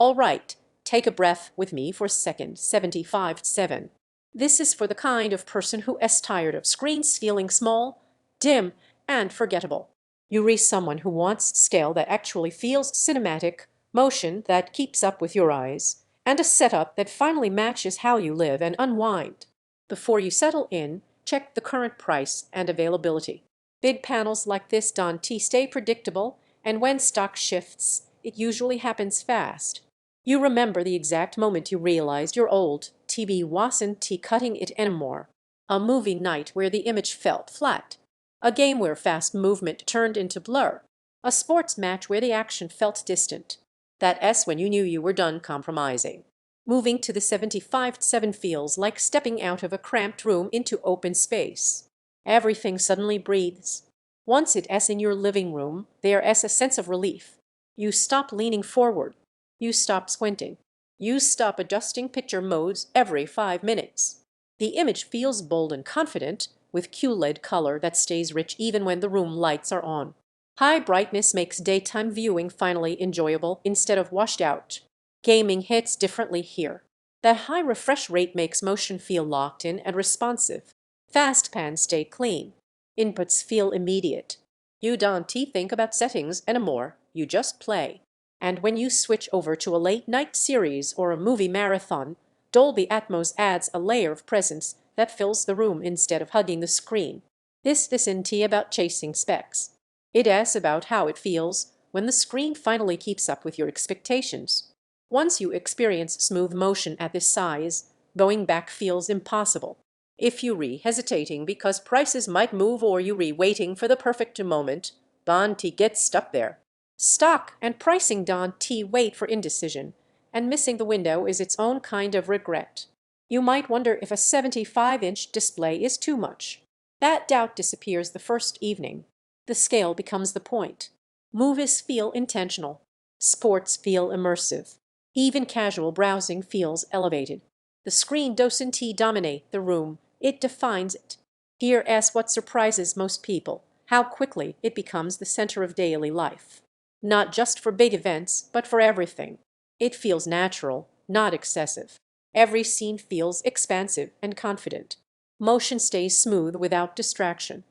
All right, take a breath with me for a second. 75.7. This is for the kind of person who is tired of screens feeling small, dim, and forgettable. You reach someone who wants scale that actually feels cinematic, motion that keeps up with your eyes, and a setup that finally matches how you live and unwind. Before you settle in, check the current price and availability. Big panels like this don't stay predictable, and when stock shifts, it usually happens fast. You remember the exact moment you realized your old TV wasn't cutting it anymore. A movie night where the image felt flat. A game where fast movement turned into blur. A sports match where the action felt distant. That's when you knew you were done compromising. Moving to the 75.7 feels like stepping out of a cramped room into open space. Everything suddenly breathes. Once it's in your living room, there is a sense of relief. You stop leaning forward. You stop squinting. You stop adjusting picture modes every 5 minutes. The image feels bold and confident, with QLED color that stays rich even when the room lights are on. High brightness makes daytime viewing finally enjoyable instead of washed out. Gaming hits differently here. The high refresh rate makes motion feel locked in and responsive. Fast pans stay clean. Inputs feel immediate. You don't think about settings anymore, you just play. And when you switch over to a late-night series or a movie marathon, Dolby Atmos adds a layer of presence that fills the room instead of hugging the screen. This isn't about chasing specs. It is about how it feels when the screen finally keeps up with your expectations. Once you experience smooth motion at this size, going back feels impossible. If you hesitating because prices might move or you waiting for the perfect moment, don't get stuck there. Stock and pricing don't wait for indecision, and missing the window is its own kind of regret. You might wonder if a 75-inch display is too much. That doubt disappears the first evening. The scale becomes the point. Movies feel intentional. Sports feel immersive. Even casual browsing feels elevated. The screen doesn't dominate the room, it defines it. Here is what surprises most people, how quickly it becomes the center of daily life. Not just for big events, but for everything. It feels natural, not excessive. Every scene feels expansive and confident. Motion stays smooth without distraction.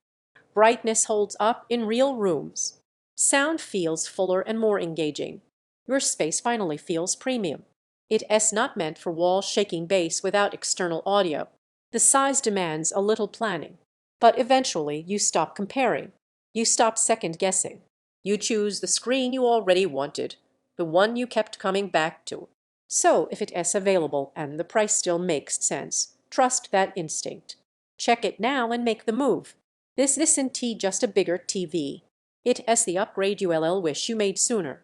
Brightness holds up in real rooms. Sound feels fuller and more engaging. Your space finally feels premium. It is not meant for wall-shaking bass without external audio. The size demands a little planning. But eventually you stop comparing. You stop second-guessing. You choose the screen you already wanted, the one you kept coming back to. So if it is available and the price still makes sense, trust that instinct. Check it now and make the move. This isn't just a bigger TV. It is the upgrade you'll wish you made sooner.